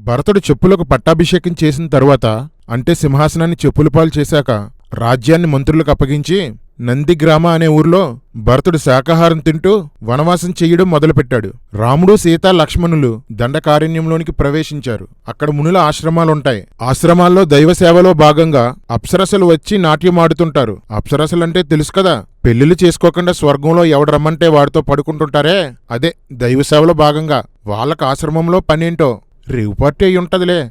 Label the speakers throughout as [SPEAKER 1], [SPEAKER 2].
[SPEAKER 1] భరతుడు చెప్పులకు పట్టాభిషేకం చేసిన తరువాత, అంటే సింహాసనాన్ని చెప్పులపాలు చేశాక రాజ్యాన్ని మంత్రులకు అప్పగించి నందిగ్రామ అనే ఊర్లో భరతుడు శాకాహారం తింటూ వనవాసం చెయ్యడం మొదలుపెట్టాడు. రాముడు, సీత, లక్ష్మణులు దండకారణ్యంలోనికి ప్రవేశించారు. అక్కడ మునుల ఆశ్రమాలుంటాయి. ఆశ్రమాల్లో దైవసేవలో భాగంగా అప్సరసలు వచ్చి నాట్యమాడుతుంటారు. అప్సరసలంటే తెలుసు కదా, పెళ్లిళ్ళు చేసుకోకుండా స్వర్గంలో ఎవడు రమ్మంటే వాడితో పడుకుంటుంటారే, అదే దైవసేవలో భాగంగా. వాళ్ళకు ఆశ్రమంలో పనేంటో రేవు పార్టీ అయి ఉంటదిలే.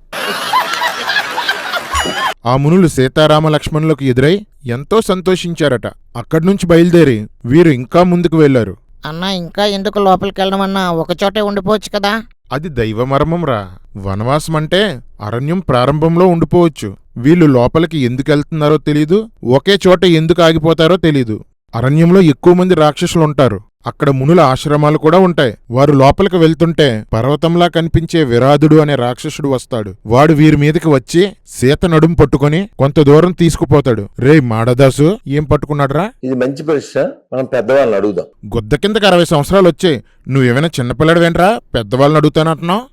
[SPEAKER 1] ఆ మునులు సీతారామ లక్ష్మణులకు ఎదురై ఎంతో సంతోషించారట. అక్కడ్నుంచి బయలుదేరి వీరు ఇంకా ముందుకు వెళ్లారు.
[SPEAKER 2] అన్నా, ఇంకా ఎందుకు లోపలికి వెళ్ళడమన్నా? ఒకచోటే ఉండిపోవచ్చు కదా.
[SPEAKER 1] అది దైవమర్మంరా. వనవాసమంటే అరణ్యం ప్రారంభంలో ఉండిపోవచ్చు. వీళ్ళు లోపలికి ఎందుకెళ్తున్నారో తెలీదు, ఒకే చోట ఎందుకు ఆగిపోతారో తెలీదు. అరణ్యంలో ఎక్కువ మంది రాక్షసులుంటారు. అక్కడ మునుల ఆశ్రమాలు కూడా ఉంటాయి. వారు లోపలికి వెళ్తుంటే పర్వతంలా కనిపించే విరాధుడు అనే రాక్షసుడు వస్తాడు. వాడు వీరి మీదకి వచ్చి సీత నడుము పట్టుకుని కొంత దూరం తీసుకుపోతాడు. రే మాడదాసు, ఏం పట్టుకున్నాడ్రా?
[SPEAKER 3] ఇది మంచి ప్రశ్న, మనం పెద్దవాళ్ళని అడుగుదాం.
[SPEAKER 1] గుద్ద కిందకి 60 సంవత్సరాలు వచ్చాయి, నువ్వేమైనా చిన్నపిల్లడివేంట్రా పెద్దవాళ్ళని అడుగుతానంటున్నావు?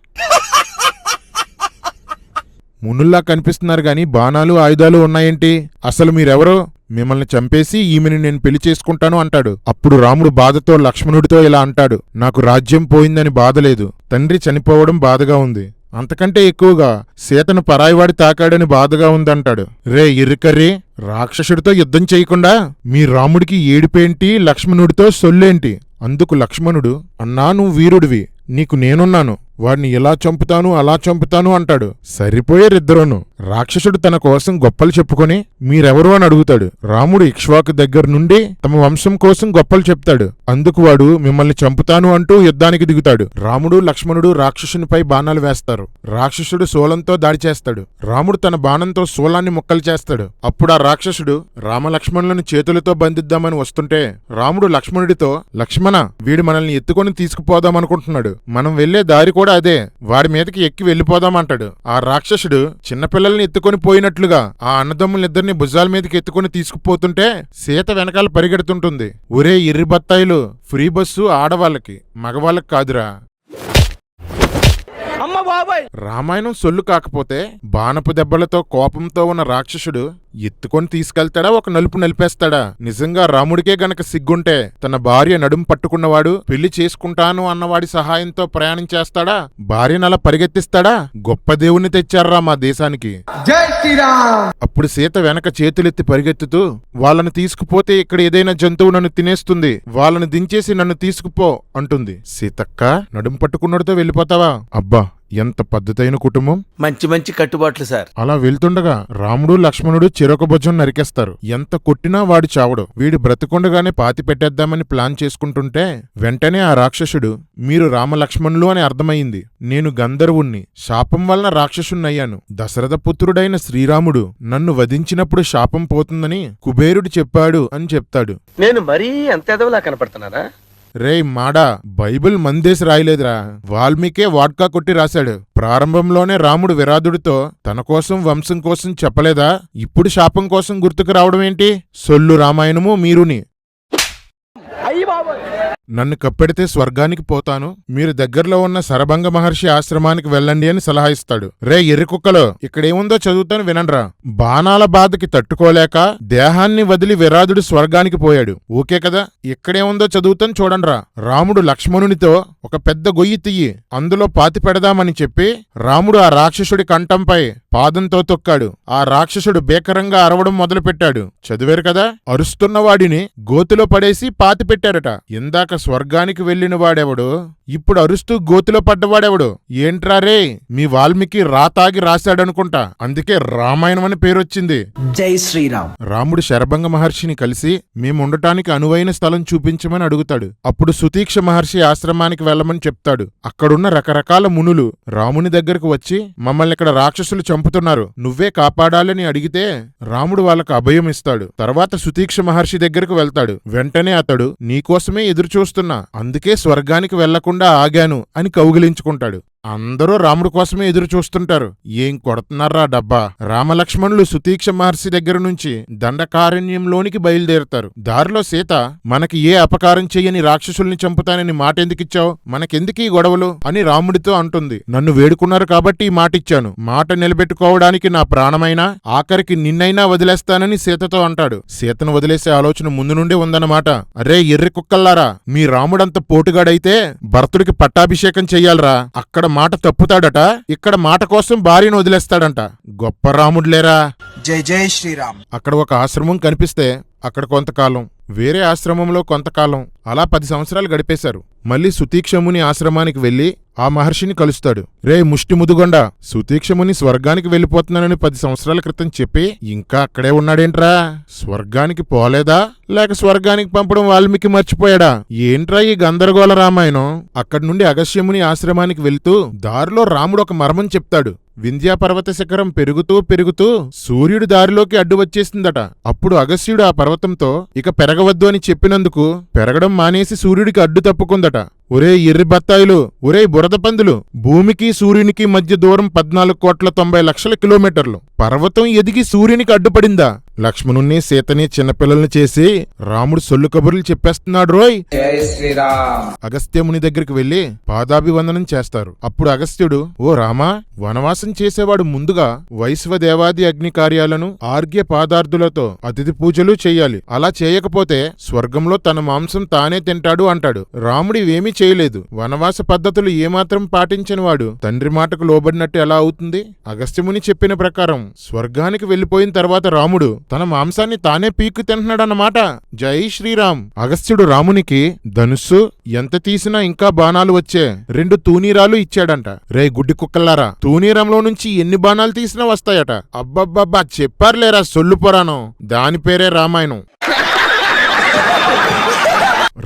[SPEAKER 1] మునుల్లా కనిపిస్తున్నారు గాని బాణాలు, ఆయుధాలు ఉన్నాయేంటి? అసలు మీరెవరో? మిమ్మల్ని చంపేసి ఈమెని నేను పెళ్లి చేసుకుంటాను అంటాడు. అప్పుడు రాముడు బాధతో లక్ష్మణుడితో ఇలా అంటాడు, నాకు రాజ్యం పోయిందని బాధలేదు, తండ్రి చనిపోవడం బాధగా ఉంది, అంతకంటే ఎక్కువగా సీతను పరాయివాడి తాకాడని బాధగా ఉందంటాడు. రే ఇరుకర్రీ, రాక్షసుడితో యుద్ధం చేయకుండా మీ రాముడికి ఏడిపేంటి, లక్ష్మణుడితో సొల్లేంటి? అందుకు లక్ష్మణుడు, అన్నా నువ్వు వీరుడివి, నీకు నేనున్నాను, వాడిని ఇలా చంపుతాను అలా చంపుతాను అంటాడు. సరిపోయేరిద్దరూను. రాక్షసుడు తన కోసం గొప్పలు చెప్పుకొని మీరెవరు అని అడుగుతాడు. రాముడు ఇక్ష్వాకు దగ్గర నుండి తమ వంశం కోసం గొప్పలు చెప్తాడు. అందుకు వాడు మిమ్మల్ని చంపుతాను అంటూ యుద్ధానికి దిగుతాడు. రాముడు, లక్ష్మణుడు రాక్షసునిపై బాణాలు వేస్తారు. రాక్షసుడు శూలంతో దాడి చేస్తాడు. రాముడు తన బాణంతో శూలాన్ని ముక్కలు చేస్తాడు. అప్పుడు ఆ రాక్షసుడు రామలక్ష్మణులను చేతులతో బంధిద్దామని వస్తుంటే రాముడు లక్ష్మణుడితో, లక్ష్మణ, వీడు మనల్ని ఎత్తుకొని తీసుకుపోదామనుకుంటున్నాడు, మనం వెళ్లే దారి కూడా అదే, వాడి మీదకి ఎక్కి వెళ్లిపోదామంటాడు. ఆ రాక్షసుడు చిన్నపిల్లల్ని ఎత్తుకొని పోయినట్లుగా ఆ అన్నదమ్ములిద్దరిని భుజాల మీదకి ఎత్తుకొని తీసుకుపోతుంటే సీత వెనకాల పరిగెడుతుంటుంది. ఒరే ఇర్రి బత్తాయిలు, ఫ్రీ బస్సు ఆడవాళ్ళకి, మగవాళ్ళకి కాదురా. రామాయణం సొల్లు కాకపోతే బాణపు దెబ్బలతో కోపంతో ఉన్న రాక్షసుడు ఎత్తుకొని తీసుకెళ్తాడా, ఒక నలుపు నలిపేస్తాడా? నిజంగా రాముడికే గనక సిగ్గుంటే తన భార్య నడుము పట్టుకున్నవాడు పెళ్లి చేసుకుంటాను అన్నవాడి సహాయంతో ప్రయాణం చేస్తాడా? భార్యనలా పరిగెత్తిస్తాడా? గొప్ప దేవుణ్ణి తెచ్చారా మా దేశానికి. జై శ్రీరామ్. అప్పుడు సీత వెనక చేతులెత్తి పరిగెత్తుతూ, వాళ్ళని తీసుకుపోతే ఇక్కడ ఏదైనా జంతువు నన్ను తినేస్తుంది, వాళ్ళని దించేసి నన్ను తీసుకుపో అంటుంది. సీతక్క, నడుము పట్టుకున్నడితో వెళ్ళిపోతావా? అబ్బా, ఎంత పద్ధతైన కుటుంబం.
[SPEAKER 4] మంచి మంచి కట్టుబాట్లు సార్.
[SPEAKER 1] అలా వెళ్తుండగా రాముడు, లక్ష్మణుడు చెరొక భుజం నరికేస్తారు. ఎంత కొట్టినా వాడు చావడు. వీడు బ్రతికుండగానే పాతి పెట్టేద్దామని ప్లాన్ చేసుకుంటుంటే వెంటనే ఆ రాక్షసుడు, మీరు రామలక్ష్మణులు అని అర్థమయ్యింది, నేను గంధర్వుణ్ణి, శాపం వలన రాక్షసుణ్ణయ్యాను, దశరథ పుత్రుడైన శ్రీరాముడు నన్ను వధించినప్పుడు శాపం పోతుందని కుబేరుడు చెప్పాడు అని చెప్తాడు.
[SPEAKER 4] నేను మరీ అంత ఎదవలా కనపడుతున్నారా?
[SPEAKER 1] రేయ్ మాడా, బైబిల్ మందేసి రాయలేదురా, వాల్మీకే వాడ్కా కొట్టి రాశాడు. ప్రారంభంలోనే రాముడు విరాధుడితో తన కోసం వంశం కోసం చెప్పలేదా? ఇప్పుడు శాపం కోసం గుర్తుకు రావడం ఏంటి? సొల్లు రామాయణము మీరుని. నన్ను కప్పెడితే స్వర్గానికి పోతాను, మీరు దగ్గరలో ఉన్న శరభంగ మహర్షి ఆశ్రమానికి వెళ్ళండి అని సలహా ఇస్తాడు. రే ఎర్రికుక్కలో, ఇక్కడేముందో చదువుతాను వినండ్రా. బాణాల బాధకి తట్టుకోలేక దేహాన్ని వదిలి విరాధుడు స్వర్గానికి పోయాడు. ఓకే కదా? ఇక్కడేముందో చదువుతాను చూడండ్రా. రాముడు లక్ష్మణునితో ఒక పెద్ద గొయ్యి తీయి, అందులో పాతి పెడదామని చెప్పి రాముడు ఆ రాక్షసుడి కంఠంపై పాదంతో తొక్కాడు. ఆ రాక్షసుడు భీకరంగా అరవడం మొదలుపెట్టాడు. చదివారు కదా? అరుస్తున్నవాడిని గోతిలో పడేసి పాతి పెట్టారట. ఇందాక స్వర్గానికి వెళ్లిన వాడెవడు, ఇప్పుడు అరుస్తూ గోతిలో పడ్డవాడెవడు? ఏంట్రా రే, మీ వాల్మీకి రాతాగి రాశాడనుకుంటా, అందుకే రామాయణం అని పేరొచ్చింది.
[SPEAKER 5] జై శ్రీరామ్.
[SPEAKER 1] రాముడు శరభంగ మహర్షిని కలిసి మేముండటానికి అనువైన స్థలం చూపించమని అడుగుతాడు. అప్పుడు సుతీక్ష మహర్షి ఆశ్రమానికి వెళ్లమని చెప్తాడు. అక్కడున్న రకరకాల మునులు రాముని దగ్గరకు వచ్చి, మమ్మల్ని ఇక్కడ రాక్షసులు చంపుతున్నారు, నువ్వే కాపాడాలని అడిగితే రాముడు వాళ్ళకు అభయం ఇస్తాడు. తర్వాత సుతీక్ష మహర్షి దగ్గరకు వెళ్తాడు. వెంటనే అతడు, నీకోసమే ఎదురు చూస్తున్నా, అందుకే స్వర్గానికి వెళ్లకుండా ఆగాను అని కౌగిలించుకుంటాడు. అందరూ రాముడి కోసమే ఎదురు చూస్తుంటారు. ఏం కొడుతున్నారా డబ్బా. రామలక్ష్మణులు సుతీక్ష మహర్షి దగ్గర నుంచి దండకారణ్యంలోనికి బయలుదేరతారు. దారిలో సీత, మనకి ఏ అపకారం చెయ్యని రాక్షసుల్ని చంపుతానని మాటెందుకిచ్చావు, మనకెందుకీ గొడవలు అని రాముడితో అంటుంది. నన్ను వేడుకున్నారు కాబట్టి ఈ మాటిచ్చాను. మాట నిలబెట్టుకోవడానికి నా ప్రాణమైనా, ఆఖరికి నిన్నైనా వదిలేస్తానని సీతతో అంటాడు. సీతను వదిలేసే ఆలోచన ముందు నుండి ఉందన్నమాట. అరే ఎర్రి కుక్కల్లారా, మీ రాముడంత పోటుగాడైతే భరతుడికి పట్టాభిషేకం చెయ్యాలరా. అక్కడ మాట తప్పుతాడట, ఇక్కడ మాట కోసం భార్యను వదిలేస్తాడంట. గొప్ప రాముడులేరా.
[SPEAKER 5] జై జై శ్రీరామ్.
[SPEAKER 1] అక్కడ ఒక ఆశ్రమం కనిపిస్తే అక్కడ కొంతకాలం, వేరే ఆశ్రమంలో కొంతకాలం, అలా 10 సంవత్సరాలు గడిపేశారు. మళ్ళీ సుతీక్షముని ఆశ్రమానికి వెళ్లి ఆ మహర్షిని కలుస్తాడు. రే ముష్టి ముదుగొండ, సుతీక్షముని స్వర్గానికి వెళ్ళిపోతున్నానని 10 సంవత్సరాల క్రితం చెప్పి ఇంకా అక్కడే ఉన్నాడేంట్రా? స్వర్గానికి పోలేదా, లేక స్వర్గానికి పంపడం వాల్మీకి మర్చిపోయాడా? ఏంట్రా ఈ గందరగోళ రామాయణం? అక్కడి నుండి అగస్త్యముని ఆశ్రమానికి వెళ్తూ దారిలో రాముడు ఒక మర్మం చెప్తాడు. వింధ్యాపర్వత శిఖరం పెరుగుతూ పెరుగుతూ సూర్యుడి దారిలోకి అడ్డు వచ్చేసిందట. అప్పుడు అగస్త్యుడు ఆ పర్వతంతో ఇక పెరగవద్దు అని చెప్పినందుకు పెరగడం మానేసి సూర్యుడికి అడ్డు తప్పుకుందట. ఒరే ఎర్రి బత్తాయిలు, ఒరే బురద పందులు, భూమికి సూర్యునికి మధ్య దూరం 14,90,00,000 కిలోమీటర్లు. పర్వతం ఎదిగి సూర్యునికి అడ్డుపడిందా? లక్ష్మణుణ్ణి సీతని చిన్నపిల్లల్ని చేసి రాముడు సొల్లు కబుర్లు చెప్పేస్తున్నాడు రోయ్.
[SPEAKER 5] జై శ్రీరామ్.
[SPEAKER 1] అగస్త్యముని దగ్గరికి వెళ్లి పాదాభివందనం చేస్తారు. అప్పుడు అగస్త్యుడు, ఓ రామా, వనవాసం చేసేవాడు ముందుగా వైశ్వదేవాది అగ్ని కార్యాలను ఆర్ఘ్య పాదార్థులతో అతిథి పూజలు చెయ్యాలి. అలా చేయకపోతే స్వర్గంలో తన మాంసం తానే తింటాడు అంటాడు. రాముడు ఇవేమీ చేయలేదు. వనవాస పద్ధతులు ఏమాత్రం పాటించని వాడు తండ్రి మాటకు లోబడినట్టు ఎలా అవుతుంది? అగస్త్యముని చెప్పిన ప్రకారం స్వర్గానికి వెళ్లిపోయిన తర్వాత రాముడు తన మాంసాన్ని తానే పీక్కు తింటున్నాడన్నమాట. జై శ్రీరామ్. అగస్త్యుడు రామునికి ధనుస్సు, ఎంత తీసినా ఇంకా బాణాలు వచ్చే 2 తూనీరాలు ఇచ్చాడంట. రే గుడ్డి కుక్కల్లారా, తూనీరంలో నుంచి ఎన్ని బాణాలు తీసినా వస్తాయట. అబ్బబ్బబ్బా, చెప్పారులేరా సొల్లు పురాణం. దాని పేరే రామాయణం.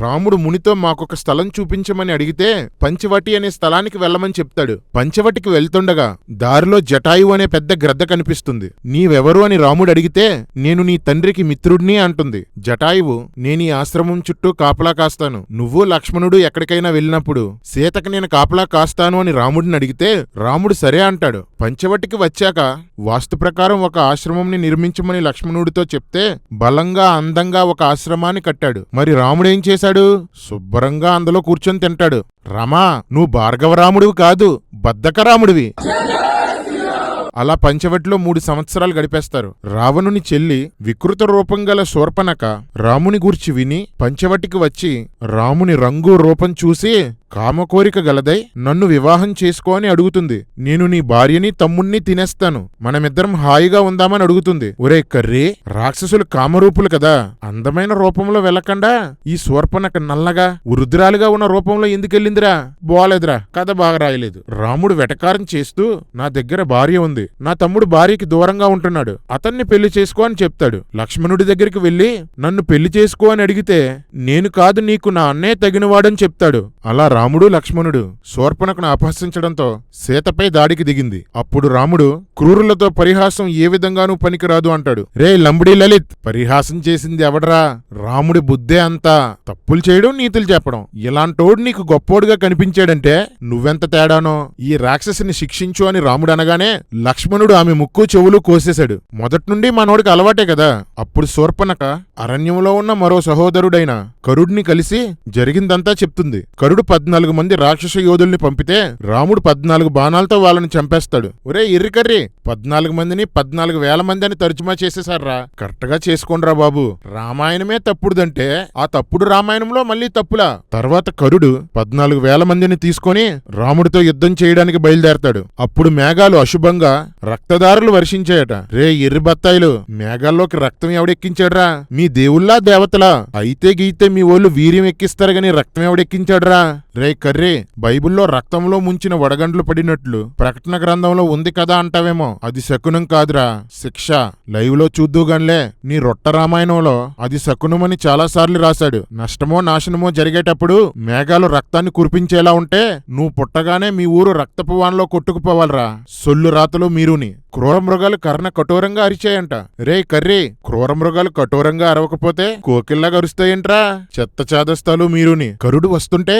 [SPEAKER 1] రాముడు మునితో మాకొక స్థలం చూపించమని అడిగితే పంచవటి అనే స్థలానికి వెళ్ళమని చెప్తాడు. పంచవటికి వెళ్తుండగా దారిలో జటాయు అనే పెద్ద గ్రద్ద కనిపిస్తుంది. నీవెవరు అని రాముడు అడిగితే నేను నీ తండ్రికి మిత్రుడిని అంటుంది. జటాయువు, నేను ఈ ఆశ్రమం చుట్టూ కాపలా కాస్తాను. నువ్వు లక్ష్మణుడు ఎక్కడికైనా వెళ్ళినప్పుడు సీతకి నేను కాపలా కాస్తాను అని రాముడిని అడిగితే రాముడు సరే అంటాడు. పంచవటికి వచ్చాక వాస్తు ప్రకారం ఒక ఆశ్రమంని నిర్మించమని లక్ష్మణుడితో చెప్తే బలంగా అందంగా ఒక ఆశ్రమాన్ని కట్టాడు. మరి రాముడేం చేశాడు? శుభ్రంగా అందులో కూర్చొని తింటాడు. రామా, నువ్వు భార్గవరాముడివి కాదు, బద్ధకరాముడివి. అలా పంచవటిలో 3 సంవత్సరాలు గడిపేస్తారు. రావణుని చెల్లి వికృత రూపం గల శూర్పణఖ రాముని గూర్చి విని పంచవటికి వచ్చి రాముని రంగు రూపం చూసి కామకోరిక గలదై నన్ను వివాహం చేసుకో అని అడుగుతుంది. నేను నీ భార్యని తమ్ముణ్ణి తినేస్తాను, మనమిద్దరం హాయిగా ఉందామని అడుగుతుంది. ఒరే కర్రీ, రాక్షసులు కామరూపులు కదా, అందమైన రూపంలో వెళ్ళకుండా ఈ శూర్పణఖ నల్లగా వృద్ధురాలుగా ఉన్న రూపంలో ఎందుకెళ్ళిందిరా? బాలేదురా, కథ బాగా రాయలేదు. రాముడు వెటకారం చేస్తూ నా దగ్గర భార్య ఉంది, నా తమ్ముడు భార్యకి దూరంగా ఉంటున్నాడు, అతన్ని పెళ్లి చేసుకో అని చెప్తాడు. లక్ష్మణుడి దగ్గరికి వెళ్లి నన్ను పెళ్లి చేసుకో అని అడిగితే నేను కాదు, నీకు నా అన్నే తగినవాడని చెప్తాడు. అలా రాముడు లక్ష్మణుడు శూర్పణఖను అపహసించడంతో సీతపై దాడికి దిగింది. అప్పుడు రాముడు క్రూరులతో పరిహాసం ఏ విధంగానూ పనికిరాదు అంటాడు. రే లంబడి లలిత్, పరిహాసం చేసింది ఎవడరా? రాముడి బుద్ధే అంతా. తప్పులు చేయడం, నీతులు చెప్పడం. ఇలాంటోడు నీకు గొప్పోడుగా కనిపించాడంటే నువ్వెంత తేడానో. ఈ రాక్షసిని శిక్షించు అని రాముడు అనగానే లక్ష్మణుడు ఆమె ముక్కు చెవులు కోసేశాడు. మొదట్నుండి మనోడికి అలవాటే కదా. అప్పుడు శూర్పణఖ అరణ్యంలో ఉన్న మరో సహోదరుడైన కరుడిని కలిసి జరిగిందంతా చెప్తుంది. కరుడు 14 మంది రాక్షస యోధుల్ని పంపితే రాముడు 14 బాణాలతో వాళ్ళని చంపేస్తాడు. ఒరే ఎర్రికర్రి, 14 మందిని 14,000 మంది అని తర్జుమా చేసేశారా? కరెక్ట్ గా చేసుకోండ్రా బాబు. రామాయణమే తప్పుడుదంటే ఆ తప్పుడు రామాయణంలో మళ్ళీ తప్పులా? తర్వాత కరుడు 14,000 మందిని తీసుకొని రాముడితో యుద్ధం చేయడానికి బయలుదేరతాడు. అప్పుడు మేఘాలు అశుభంగా రక్తదారులు వర్షించాయట. రే ఎర్రి బత్తాయిలు, మేఘాల్లోకి రక్తం ఎవడెక్కించాడ్రా? మీ దేవుళ్ళా దేవతలా? అయితే గీతే మీ ఓళ్ళు వీర్యం ఎక్కిస్తారు గాని రక్తం ఎవడెక్కించాడ్రా? రే కర్రే, బైబిల్లో రక్తంలో ముంచిన వడగండ్లు పడినట్లు ప్రకటన గ్రంథంలో ఉంది కదా అంటావేమో, అది శకునం కాదురా, శిక్ష. లైవ్ లో చూద్దుగాన్లే, నీ రొట్ట రామాయణంలో అది శకునమని చాలాసార్లు రాశాడు. నష్టమో నాశనమో జరిగేటప్పుడు మేఘాలు రక్తాన్ని కురిపించేలా ఉంటే నువ్వు పుట్టగానే మీ ఊరు రక్తపు వాన్లో కొట్టుకుపోవాలరా. సొల్లు రాతలు మీరుని. క్రూర మృగాలు కర్ణ కఠోరంగా అరిచాయంట. రే కర్రీ, క్రూర మృగాలు కఠోరంగా అరవకపోతే కోకిల్లా గరుస్తాయంట్రా. చెత్త చాదస్తాలు మీరుని. కరుడు వస్తుంటే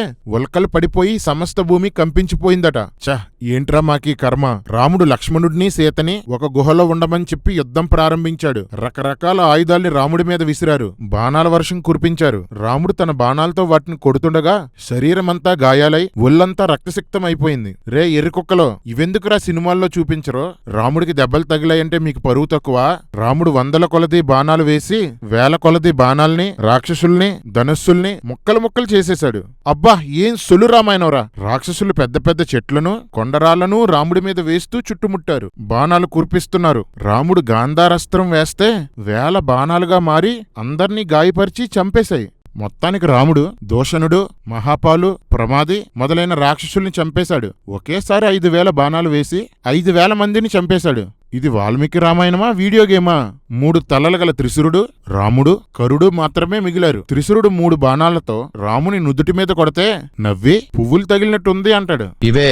[SPEAKER 1] కలకలు పడిపోయి సమస్త భూమి కంపించిపోయిందట. చ ఏంట్రా మాకీ కర్మ. రాముడు లక్ష్మణుడిని సీతని ఒక గుహలో ఉండమని చెప్పి యుద్ధం ప్రారంభించాడు. రకరకాల ఆయుధాల్ని రాముడి మీద విసిరారు. బాణాల వర్షం కురిపించారు. రాముడు తన బాణాలతో వాటిని కొడుతుండగా శరీరమంతా గాయాలై ఒళ్ళంతా రక్తసిక్తం అయిపోయింది. రే ఎర్రికుక్కలో, ఇవెందుకురా సినిమాల్లో చూపించరో? రాముడికి దెబ్బలు తగిలాయంటే మీకు పరువు తక్కువ? రాముడు వందల కొలది బాణాలు వేసి వేల కొలది బాణాల్ని, రాక్షసుల్ని, ధనుస్సుల్ని ముక్కలు ముక్కలు చేసేశాడు. అబ్బా ఏం సొలు రామాయణంరా. రాక్షసులు పెద్ద పెద్ద చెట్లను, కొండరాళ్లను రాముడి మీద వేస్తూ చుట్టుముట్టారు. బాణాలు కురిపిస్తున్నారు. రాముడు గాంధారస్త్రం వేస్తే వేల బాణాలుగా మారి అందర్నీ గాయపరిచి చంపేశాయి. మొత్తానికి రాముడు దోషణుడు, మహాపాలు, ప్రమాది మొదలైన రాక్షసుల్ని చంపేశాడు. ఒకేసారి 5,000 బాణాలు వేసి 5,000 మందిని చంపేశాడు. ఇది వాల్మీకి రామాయణమా, వీడియో గేమా? 3 తలలు గల త్రిశూరుడు, రాముడు, కరుడు మాత్రమే మిగిలారు. త్రిశూరుడు 3 బాణాలతో రాముని నుదుటి మీద కొడితే నవ్వి పువ్వులు తగిలినట్టుంది అంటాడు.
[SPEAKER 6] ఇవే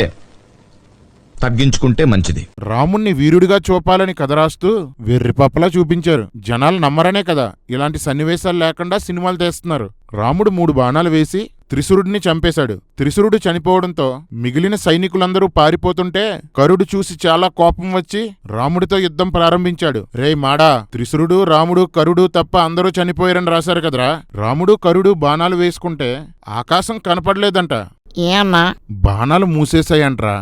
[SPEAKER 6] తగ్గించుకుంటే మంచిది.
[SPEAKER 1] రాముణ్ణి వీరుడిగా చూపాలని కథ రాస్తూ వెర్రిపప్పలా చూపించారు. జనాలు నమ్మరనే కదా ఇలాంటి సన్నివేశాలు లేకుండా సినిమాలు తీస్తున్నారు. రాముడు 3 బాణాలు వేసి త్రిశూరుడిని చంపేశాడు. త్రిశూరుడు చనిపోవడంతో మిగిలిన సైనికులందరూ పారిపోతుంటే కరుడు చూసి చాలా కోపం వచ్చి రాముడితో యుద్ధం ప్రారంభించాడు. రేయ్ మాడా, త్రిశూరుడు, రాముడు, కరుడు తప్ప అందరూ చనిపోయారని రాశారు కదరా. రాముడు, కరుడు బాణాలు వేసుకుంటే ఆకాశం కనపడలేదంట.
[SPEAKER 2] ఏ అన్నా?
[SPEAKER 1] బాణాలు మూసేశాయంట్రా.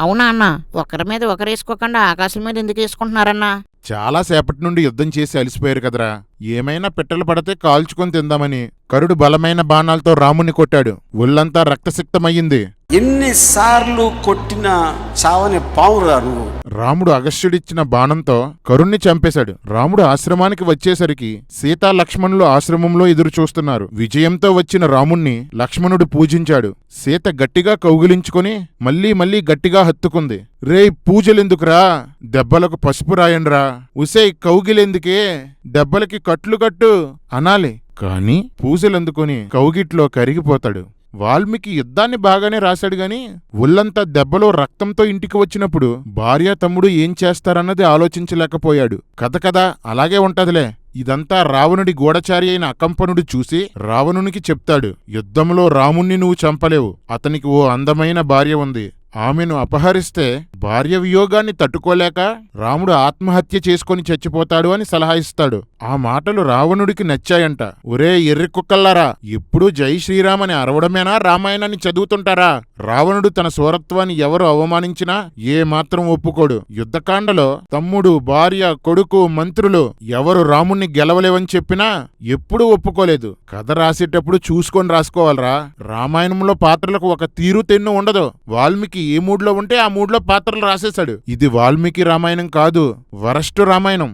[SPEAKER 2] అవునా అన్న? ఒకరి మీద ఒకరు వేసుకోకుండా ఆకాశం మీద ఎందుకు వేసుకుంటున్నారన్నా?
[SPEAKER 1] చాలా సేపటి నుండి యుద్ధం చేసి అలిసిపోయారు కదరా. ఏమైనా పిట్టలు పడితే కాల్చుకొని తిందామని కరుడు బలమైన బాణాలతో రాముని కొట్టాడు. ఒళ్ళంతా రక్తసిక్తమయ్యింది.
[SPEAKER 7] ఎన్నిసార్లు కొట్టినా చావని పావురా నువ్వు.
[SPEAKER 1] రాముడు అగస్త్యుడిచ్చిన బాణంతో కరుణ్ణి చంపేశాడు. రాముడు ఆశ్రమానికి వచ్చేసరికి సీతా లక్ష్మణులు ఆశ్రమంలో ఎదురు చూస్తున్నారు. విజయంతో వచ్చిన రాముణ్ణి లక్ష్మణుడు పూజించాడు. సీత గట్టిగా కౌగిలించుకొని మళ్లీ మళ్లీ గట్టిగా హత్తుకుంది. రేయ్ పూజలెందుకురా, దెబ్బలకు పసుపు రాయండ్రా. ఉసేయ్ కౌగిలెందుకే, దెబ్బలకి కట్లు కట్టు అనాలి. కాని పూజలందుకొని కౌగిట్లో కరిగిపోతాడు. వాల్మీకి యుద్ధాన్ని బాగానే రాశాడు గాని ఒళ్ళంతా దెబ్బలో రక్తంతో ఇంటికి వచ్చినప్పుడు భార్య తమ్ముడు ఏం చేస్తారన్నది ఆలోచించలేకపోయాడు. కథ అలాగే ఉంటదిలే. ఇదంతా రావణుడి గూఢచారి అయిన అకంపనుడు చూసి రావణునికి చెప్తాడు. యుద్ధంలో రాముణ్ణి నువ్వు చంపలేవు. అతనికి ఓ అందమైన భార్య ఉంది. ఆమెను అపహరిస్తే భార్య వియోగాన్ని తట్టుకోలేక రాముడు ఆత్మహత్య చేసుకొని చచ్చిపోతాడు అని సలహా ఇస్తాడు. ఆ మాటలు రావణుడికి నచ్చాయంట. ఒరే ఎర్రి కుక్కల్లారా, ఎప్పుడూ జై శ్రీరామ్ అని అరవడమేనా రామాయణాన్ని చదువుతుంటారా? రావణుడు తన సూరత్వాన్ని ఎవరు అవమానించినా ఏ మాత్రం ఒప్పుకోడు. యుద్ధకాండలో తమ్ముడు, భార్య, కొడుకు, మంత్రులు ఎవరు రాముణ్ణి గెలవలేవని చెప్పినా ఎప్పుడూ ఒప్పుకోలేదు. కథ రాసేటప్పుడు చూసుకొని రాసుకోవాలరా. రామాయణంలో పాత్రలకు ఒక తీరు తెన్ను ఉండదు. వాల్మీకి ఏ మూడ్లో ఉంటే ఆ మూడ్లో పాత్రలు రాసేశాడు. ఇది వాల్మీకి రామాయణం కాదు, వరస్ట్ రామాయణం.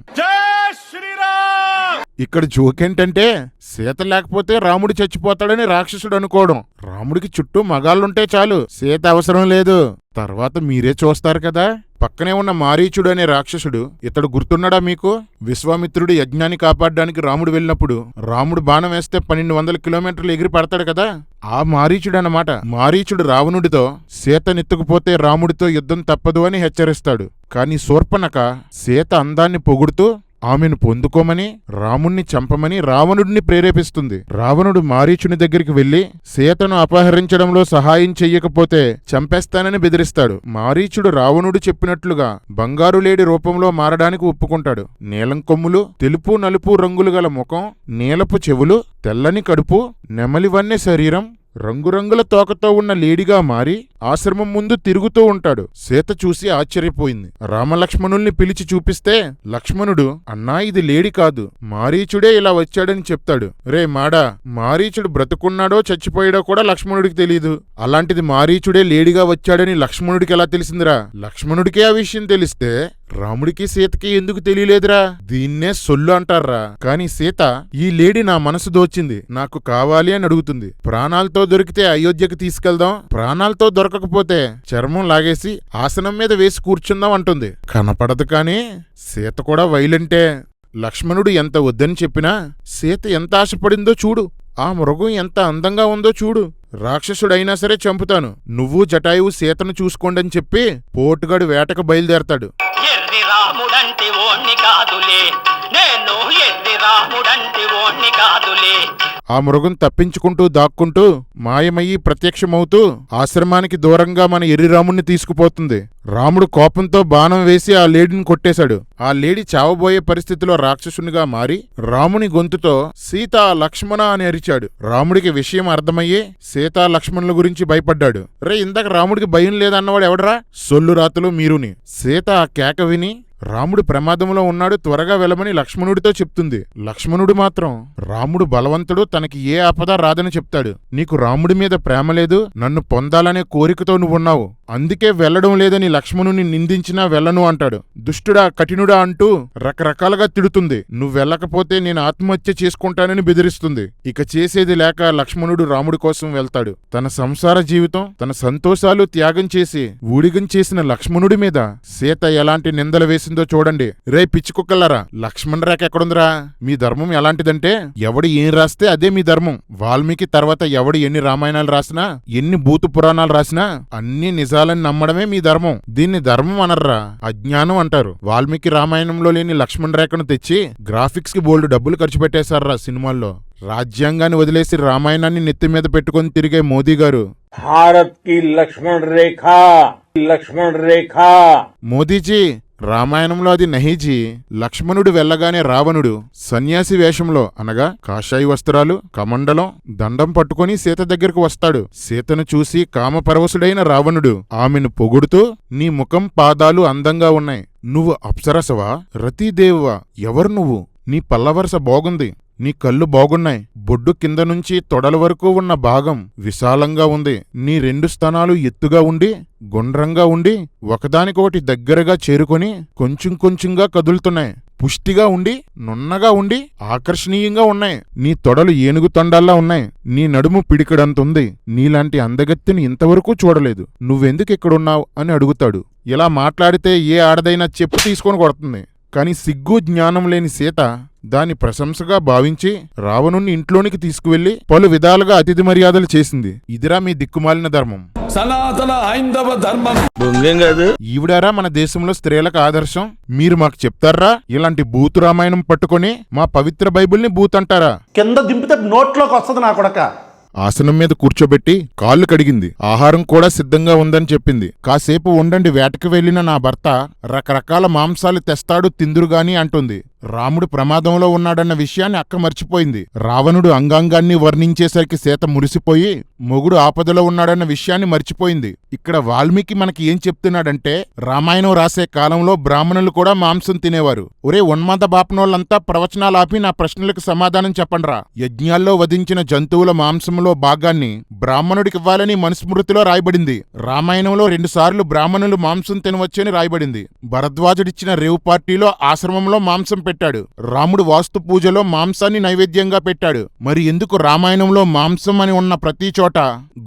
[SPEAKER 1] ఇక్కడ జోకేంటంటే సీత లేకపోతే రాముడు చచ్చిపోతాడని రాక్షసుడు అనుకోవడం. రాముడికి చుట్టూ మగాళ్ళుంటే చాలు, సీత అవసరం లేదు. తర్వాత మీరే చూస్తారు కదా. పక్కనే ఉన్న మారీచుడు అనే రాక్షసుడు, ఇతడు గుర్తున్నాడా మీకు? విశ్వామిత్రుడు యజ్ఞాన్ని కాపాడడానికి రాముడు వెళ్ళినప్పుడు రాముడు బాణం వేస్తే 1200 కిలోమీటర్లు ఎగిరి పడతాడు కదా, ఆ మారీచుడు అన్నమాట. మారీచుడు రావణుడితో సీతనెత్తుకుపోతే రాముడితో యుద్ధం తప్పదు అని హెచ్చరిస్తాడు. కాని శూర్పణఖ సీత అందాన్ని పొగుడుతూ ఆమెను పొందుకోమని రాముణ్ణి చంపమని రావణుడిని ప్రేరేపిస్తుంది. రావణుడు మారీచుని దగ్గరికి వెళ్లి సీతను అపహరించడంలో సహాయం చెయ్యకపోతే చంపేస్తానని బెదిరిస్తాడు. మారీచుడు రావణుడు చెప్పినట్లుగా బంగారు లేడి రూపంలో మారడానికి ఒప్పుకుంటాడు. నీలం కొమ్ములు, తెలుపు నలుపు రంగులు గల ముఖం, నీలపు చెవులు, తెల్లని కడుపు, నెమలివన్నె శరీరం, రంగురంగుల తోకతో ఉన్న లేడిగా మారి ఆశ్రమం ముందు తిరుగుతూ ఉంటాడు. సీత చూసి ఆశ్చర్యపోయింది. రామలక్ష్మణుల్ని పిలిచి చూపిస్తే లక్ష్మణుడు, అన్నా ఇది లేడి కాదు, మారీచుడే ఇలా వచ్చాడని చెప్తాడు. రే మాడా, మారీచుడు బ్రతుకున్నాడో చచ్చిపోయాడో కూడా లక్ష్మణుడికి తెలీదు. అలాంటిది మారీచుడే లేడిగా వచ్చాడని లక్ష్మణుడికి ఎలా తెలిసిందిరా? లక్ష్మణుడికే ఆ విషయం తెలిస్తే రాముడికి సీతకి ఎందుకు తెలియలేదురా? దీన్నే సొల్లు అంటారా. కాని సీత, ఈ లేడి నా మనసు దోచింది, నాకు కావాలి అని అడుగుతుంది. ప్రాణాలతో దొరికితే అయోధ్యకు తీసుకెళ్దాం, ప్రాణాలతో దొరకకపోతే చర్మం లాగేసి ఆసనం మీద వేసి కూర్చుందాం అంటుంది. కనపడదు కాని సీత కూడా వైలెంటే. లక్ష్మణుడు ఎంత వద్దని చెప్పినా సీత ఎంత ఆశపడిందో చూడు. ఆ మృగం ఎంత అందంగా ఉందో చూడు. రాక్షసుడైనా సరే చంపుతాను, నువ్వు జటాయువు సీతను చూసుకోండని చెప్పి పోటుగాడు వేటకు బయలుదేరతాడు.
[SPEAKER 8] రాముడంటే ఓణ్ణి కాదులే, నేను ఎద్ది రాముడంటి ఓణ్ణి కాదులే.
[SPEAKER 1] ఆ మృగం తప్పించుకుంటూ దాక్కుంటూ మాయమయ్యి ప్రత్యక్షమవుతూ ఆశ్రమానికి దూరంగా మన ఎర్రిరాముణ్ణి తీసుకుపోతుంది. రాముడు కోపంతో బాణం వేసి ఆ లేడీని కొట్టేశాడు. ఆ లేడీ చావబోయే పరిస్థితిలో రాక్షసునిగా మారి రాముని గొంతుతో సీత లక్ష్మణ అని అరిచాడు. రాముడికి విషయం అర్థమయ్యి సీతా లక్ష్మణుల గురించి భయపడ్డాడు. రే, ఇందాక రాముడికి భయం లేదన్నవాడు ఎవడరా? సొల్లు రాతలు మీరుని. సీత ఆ కేక విని రాముడు ప్రమాదంలో ఉన్నాడు, త్వరగా వెళ్ళమని లక్ష్మణుడితో చెప్తుంది. లక్ష్మణుడు మాత్రం రాముడు బలవంతుడు, తనకి ఏ ఆపద రాదని చెప్తాడు. నీకు రాముడి మీద ప్రేమ లేదు, నన్ను పొందాలనే కోరికతో నువ్వున్నావు, అందుకే వెళ్లడం లేదని లక్ష్మణుని నిందించినా వెళ్ళను అంటాడు. దుష్టుడా కఠినుడా అంటూ రకరకాలుగా తిడుతుంది. నువ్వు వెళ్ళకపోతే నేను ఆత్మహత్య చేసుకుంటానని బెదిరిస్తుంది. ఇక చేసేది లేక లక్ష్మణుడు రాముడి కోసం వెళ్తాడు. తన సంసార జీవితం, తన సంతోషాలు త్యాగం చేసి ఊడిగం చేసిన లక్ష్మణుడి మీద సీత ఎలాంటి నిందలు వేసిందో చూడండి. రే పిచ్చికుక్కలారా, లక్ష్మణ రేఖ ఎక్కడుందిరా? మీ ధర్మం ఎలాంటిదంటే ఎవడు ఏం రాస్తే అదే మీ ధర్మం. వాల్మీకి తర్వాత ఎవడు ఎన్ని రామాయణాలు రాసినా, ఎన్ని భూత పురాణాలు రాసినా అన్ని నిజాలని నమ్మడమే మీ ధర్మం. దీన్ని ధర్మం అనర్రా, అజ్ఞానం అంటారు. వాల్మీకి రామాయణంలో లేని లక్ష్మణ రేఖను తెచ్చి గ్రాఫిక్స్ కి బోల్డ్ డబ్బులు ఖర్చు పెట్టేశారా సినిమాల్లో. రాజ్యాంగాన్ని వదిలేసి రామాయణాన్ని నెత్తి మీద పెట్టుకొని తిరిగే మోదీ గారు
[SPEAKER 3] భారత్ కి లక్ష్మణ్ రేఖ.
[SPEAKER 1] మోదీజీ, రామాయణంలో అది నహీజీ. లక్ష్మణుడు వెళ్ళగానే రావణుడు సన్యాసి వేషంలో, అనగా కాషాయి వస్త్రాలు, కమండలం, దండం పట్టుకుని సీత దగ్గరకు వస్తాడు. సీతను చూసి కామపరవశుడైన రావణుడు ఆమెను పొగుడుతూ, నీ ముఖం పాదాలు అందంగా ఉన్నాయి, నువ్వు అప్సరసవా, రతీదేవా, ఎవరు నువ్వు, నీ పల్లవరస బాగుంది, నీ కళ్ళు బాగున్నాయి, బొడ్డు కింద నుంచి తొడల వరకు ఉన్న భాగం విశాలంగా ఉంది, నీ 2 స్తనాలు ఎత్తుగా ఉండి గుండ్రంగా ఉండి ఒకదానికొకటి దగ్గరగా చేరుకొని కొంచెం కొంచెంగా కదులుతున్నాయి, పుష్టిగా ఉండి నున్నగా ఉండి ఆకర్షణీయంగా ఉన్నాయి, నీ తొడలు ఏనుగు తొండాల్లా ఉన్నాయి, నీ నడుము పిడికడంతుంది, నీలాంటి అందగత్తిని ఇంతవరకు చూడలేదు, నువ్వెందుకు ఇక్కడున్నావు అని అడుగుతాడు. ఇలా మాట్లాడితే ఏ ఆడదైనా చెప్పు తీసుకొని కొడుతుంది. కాని సిగ్గు జ్ఞానం లేని సీత దాని ప్రశంసగా భావించి రావణుణ్ణి ఇంట్లోనికి తీసుకువెళ్లి పలు విధాలుగా అతిథి మర్యాదలు చేసింది. ఇదిరా మీ దిక్కుమాలిన ధర్మం,
[SPEAKER 7] సనాతన హైందవ ధర్మం.
[SPEAKER 4] బొంగేం కాదు.
[SPEAKER 1] ఈవిడారా మన దేశంలో స్త్రీలకు ఆదర్శం? మీరు మాకు చెప్తారా? ఇలాంటి బూతు రామాయణం పట్టుకుని మా పవిత్ర బైబిల్ని బూతంటారా?
[SPEAKER 9] కింద దింపితే నోట్లోకి వస్తుంది నా కొడక.
[SPEAKER 1] ఆసనం మీద కూర్చోబెట్టి కాళ్ళు కడిగింది. ఆహారం కూడా సిద్ధంగా ఉందని చెప్పింది. కాసేపు ఉండండి, వేటకి వెళ్లిన నా భర్త రకరకాల మాంసాలు తెస్తాడు తిందురుగాని అంటుంది. రాముడు ప్రమాదంలో ఉన్నాడన్న విషయాన్ని అక్క మర్చిపోయింది. రావణుడు అంగాంగాన్ని వర్ణించేసరికి సీత మురిసిపోయి మొగుడు ఆపదలో ఉన్నాడన్న విషయాన్ని మర్చిపోయింది. ఇక్కడ వాల్మీకి మనకి ఏం చెప్తున్నాడంటే, రామాయణం రాసే కాలంలో బ్రాహ్మణులు కూడా మాంసం తినేవారు. ఒరే ఉన్మాద బాపనోళ్ళంతా ప్రవచనాలాపి నా ప్రశ్నలకు సమాధానం చెప్పండ్రా. యజ్ఞాల్లో వధించిన జంతువుల మాంసంలో భాగాన్ని బ్రాహ్మణుడికివ్వాలని మనుస్మృతిలో రాయబడింది. రామాయణంలో 2 సార్లు బ్రాహ్మణులు మాంసం తినవచ్చని రాయబడింది. భరద్వాజుడిచ్చిన రేవు పార్టీలో ఆశ్రమంలో మాంసం పెట్టాడు. రాముడు వాస్తు పూజలో మాంసాన్ని నైవేద్యంగా పెట్టాడు. మరి ఎందుకు రామాయణంలో మాంసం అని ఉన్న ప్రతి చోట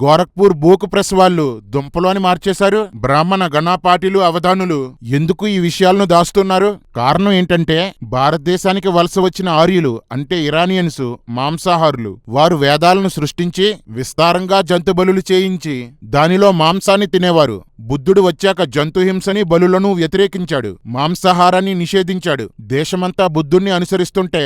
[SPEAKER 1] గోరఖ్పూర్ బోకు ప్రెస్ వాళ్ళు దుంపలు అని మార్చేశారు? బ్రాహ్మణ గణాపాటిలు అవధానులు ఎందుకు ఈ విషయాలను దాస్తున్నారు? కారణం ఏంటంటే, భారతదేశానికి వలస వచ్చిన ఆర్యులు అంటే ఇరానియన్స్ మాంసాహారులు. వారు వేదాలను సృష్టించి విస్తారంగా జంతు బలులు చేయించి దానిలో మాంసాన్ని తినేవారు. బుద్ధుడు వచ్చాక జంతుహింసని బలులను వ్యతిరేకించాడు, మాంసాహారాన్ని నిషేధించాడు. దేశమంతా బుద్ధుణ్ణి అనుసరిస్తుంటే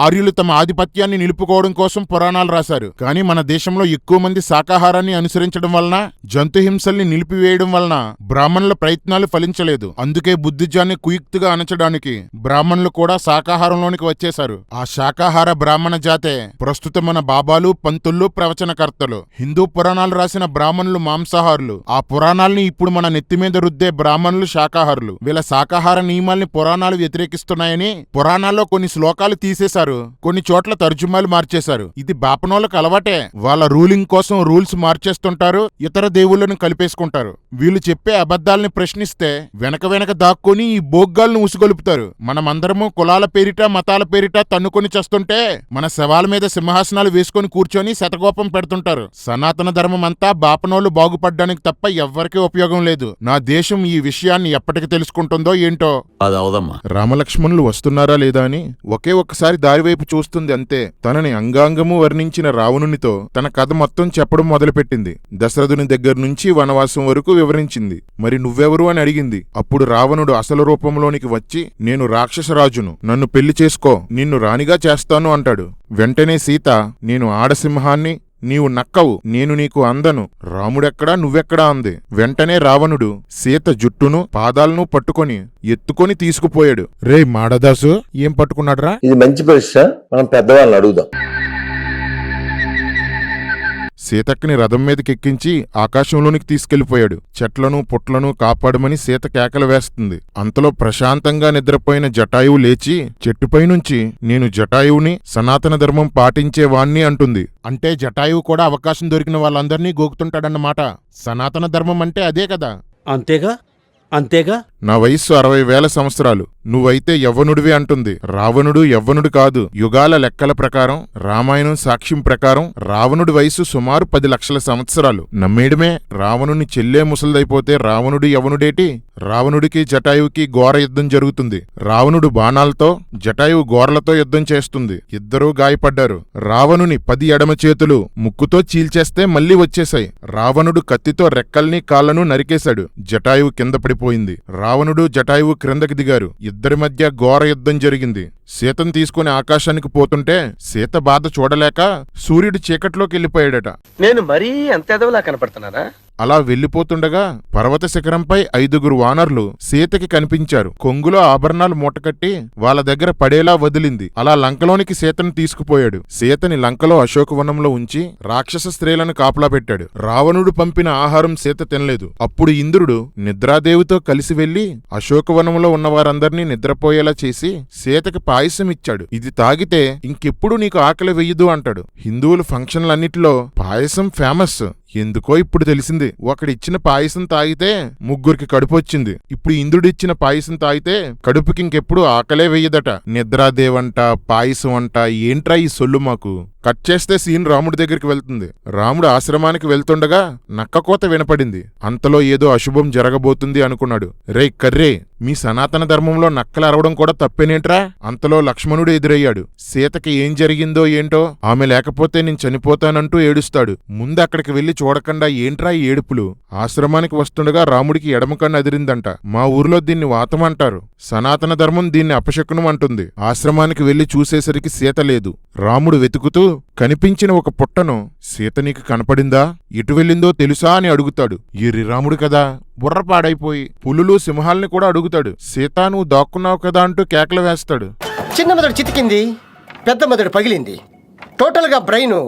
[SPEAKER 1] ఆర్యులు తమ ఆధిపత్యాన్ని నిలుపుకోవడం కోసం పురాణాలు రాశారు. కానీ మన దేశంలో ఎక్కువ మంది శాకాహారాన్ని అనుసరించడం వలన, జంతుహింసల్ని నిలిపివేయడం వలన బ్రాహ్మణుల ప్రయత్నాలు ఫలించలేదు. అందుకే బుద్ధిజాన్ని కుయుక్తిగా అణచడానికి బ్రాహ్మణులు కూడా శాకాహారంలోనికి వచ్చేశారు. ఆ శాకాహార బ్రాహ్మణ జాతే ప్రస్తుతం మన బాబాలు, పంతుళ్ళు, ప్రవచనకర్తలు. హిందూ పురాణాలు రాసిన బ్రాహ్మణులు మాంసాహారులు. ఆ పురాణాల్ని ఇప్పుడు మన నెత్తిమీద రుద్దే బ్రాహ్మణులు శాకాహారులు. వీళ్ళ శాకాహార నియమాల్ని పురాణాలు వ్యతిరేకిస్తున్నాయని పురాణాల్లో కొన్ని శ్లోకాలు తీసేశారు, కొన్ని చోట్ల తర్జుమాలు మార్చేశారు. ఇది బాపనోళ్ళకు అలవాటే. వాళ్ళ రూలింగ్ కోసం రూల్స్ మార్చేస్తుంటారు, ఇతర దేవుళ్లను కలిపేసుకుంటారు. వీళ్ళు చెప్పే అబద్ధాలని ప్రశ్నిస్తే వెనక వెనక దాక్కుని ఈ బోగ్గాలను ఉసుగొలుపుతారు. మనమందరము కులాల పేరిట, మతాల పేరిట తన్నుకొని చేస్తుంటే మన శవాల మీద సింహాసనాలు వేసుకొని కూర్చొని శతగోపం పెడుతుంటారు. సనాతన ధర్మం అంతా బాపనోళ్లు బాగుపడ్డానికి తప్ప ఎవ్వరికీ ఉపయోగం ఉపయోగం లేదు. నా దేశం ఈ విషయాన్ని ఎప్పటికి తెలుసుకుంటుందో ఏంటో.
[SPEAKER 7] అది అవదమ్మా.
[SPEAKER 1] రామలక్ష్మణులు వస్తున్నారా లేదా అని ఒకే ఒక్కసారి దారివైపు చూస్తుంది అంతే. తనని అంగాంగము వర్ణించిన రావణునితో తన కథ మొత్తం చెప్పడం మొదలుపెట్టింది. దశరథుని దగ్గర నుంచి వనవాసం వరకు వివరించింది. మరి నువ్వెవరు అని అడిగింది. అప్పుడు రావణుడు అసలు రూపంలోనికి వచ్చి, నేను రాక్షసరాజును, నన్ను పెళ్లి చేసుకో, నిన్ను రాణిగా చేస్తాను అంటాడు. వెంటనే సీత, నేను ఆడసింహాన్ని, నీవు నక్కవు, నేను నీకు అందను, రాముడెక్కడా నువ్వెక్కడా అంది. వెంటనే రావణుడు సీత జుట్టును పాదాలను పట్టుకొని ఎత్తుకొని తీసుకుపోయాడు. రే మాడదాసు, ఏం పట్టుకున్నాడ్రా?
[SPEAKER 10] ఇది మంచి ప్రశ్న, మనం పెద్దవాళ్ళని అడుగుదాం.
[SPEAKER 1] సీతక్కని రథం మీదకెక్కించి ఆకాశంలోనికి తీసుకెళ్లిపోయాడు. చెట్లను పుట్లను కాపాడమని సీత కేకలు వేస్తుంది. అంతలో ప్రశాంతంగా నిద్రపోయిన జటాయువు లేచి చెట్టుపై నుంచి, నేను జటాయువుని, సనాతన ధర్మం పాటించేవాణ్ణి అంటుంది. అంటే జటాయువు కూడా అవకాశం దొరికిన వాళ్ళందర్నీ గోకుతుంటాడన్నమాట. సనాతన ధర్మం అంటే అదే కదా.
[SPEAKER 9] అంతేగా అంతేగా.
[SPEAKER 1] నా వయస్సు 60,000 సంవత్సరాలు, నువ్వైతే యవ్వనుడివి అంటుంది. రావణుడు యవ్వనుడు కాదు. యుగాల లెక్కల ప్రకారం, రామాయణం సాక్ష్యం ప్రకారం రావణుడి వయస్సు సుమారు 10 లక్షల సంవత్సరాలు. నమ్మేయడమే. రావణుని చెల్లే ముసలిదైపోతే రావణుడు యవ్వనుడేటి? రావణుడికి జటాయువుకి ఘోర యుద్ధం జరుగుతుంది. రావణుడు బాణాలతో, జటాయువు గోర్లతో యుద్ధం చేస్తుంది. ఇద్దరూ గాయపడ్డారు. రావణుని 10 ఎడమ చేతులు ముక్కుతో చీల్చేస్తే మళ్లీ వచ్చేశాయి. రావణుడు కత్తితో రెక్కల్ని కాళ్లను నరికేశాడు. జటాయువు కింద పడిపోయింది. రావణుడు జటాయువు క్రిందకి దిగారు. ఇద్దరి మధ్య ఘోర యుద్ధం జరిగింది. సీతను తీసుకుని ఆకాశానికి పోతుంటే సీత బాధ చూడలేక సూర్యుడు చీకట్లోకి వెళ్ళిపోయాడట.
[SPEAKER 4] నేను మరీ అంత ఎదవలా కనపడుతున్నారా?
[SPEAKER 1] అలా వెళ్లిపోతుండగా పర్వత శిఖరంపై 5 వానరులు సీతకి కనిపించారు. కొంగులో ఆభరణాలు మూటకట్టి వాళ్ళ దగ్గర పడేలా వదిలింది. అలా లంకలోనికి సీతను తీసుకుపోయాడు. సీతని లంకలో అశోకవనంలో ఉంచి రాక్షస స్త్రీలను కాపలా పెట్టాడు. రావణుడు పంపిన ఆహారం సీత తినలేదు. అప్పుడు ఇంద్రుడు నిద్రాదేవితో కలిసి వెళ్లి అశోకవనంలో ఉన్న వారందర్నీ నిద్రపోయేలా చేసి సీతకి పాయసం ఇచ్చాడు. ఇది తాగితే ఇంకెప్పుడు నీకు ఆకలి వెయ్యదు అంటాడు. హిందువుల ఫంక్షన్లన్నిటిలో పాయసం ఫేమస్. ఎందుకో ఇప్పుడు తెలిసింది. ఒకడిచ్చిన పాయసం తాగితే ముగ్గురికి కడుపు వచ్చింది. ఇప్పుడు ఇంద్రుడిచ్చిన పాయసం తాగితే కడుపుకి ఇంకెప్పుడు ఆకలే వెయ్యదట. నిద్రాదేవంట, పాయసం అంట, ఏంట్రా ఈ సొల్లు మాకు? కట్ చేస్తే సీన్ రాముడి దగ్గరికి వెళ్తుంది. రాముడు ఆశ్రమానికి వెళ్తుండగా నక్కకోత వినపడింది. అంతలో ఏదో అశుభం జరగబోతుంది అనుకున్నాడు. రే కర్రే, మీ సనాతన ధర్మంలో నక్కలు అరవడం కూడా తప్పేనేంట్రా? అంతలో లక్ష్మణుడు ఎదురయ్యాడు. సీతకి ఏం జరిగిందో ఏంటో, ఆమె లేకపోతే నేను చనిపోతానంటూ ఏడుస్తాడు. ముందు అక్కడికి వెళ్లి చూడకుండా ఏంట్రా ఈ ఏడుపులు? ఆశ్రమానికి వస్తుండగా రాముడికి ఎడమ కన్ను అదిరిందంట. మా ఊర్లో దీన్ని వాతం అంటారు. సనాతన ధర్మం దీన్ని అపశకునం అంటుంది. ఆశ్రమానికి వెళ్లి చూసేసరికి సీత లేదు. రాముడు వెతుకుతూ కనిపించిన ఒక పుట్టను, సీత నీకు కనపడిందా? ఎటు వెళ్ళిందో తెలుసా అని అడుగుతాడు. ఎర్రి రాముడు కదా, బుర్ర పాడైపోయి పులులు సింహాల్ని కూడా అడుగుతాడు. సీత నువ్వు దాక్కున్నావు కదా అంటూ కేకలు వేస్తాడు.
[SPEAKER 11] చిన్న మెదడు చితికింది, పెద్ద మెదడు పగిలింది, టోటల్ గా బ్రెయిన్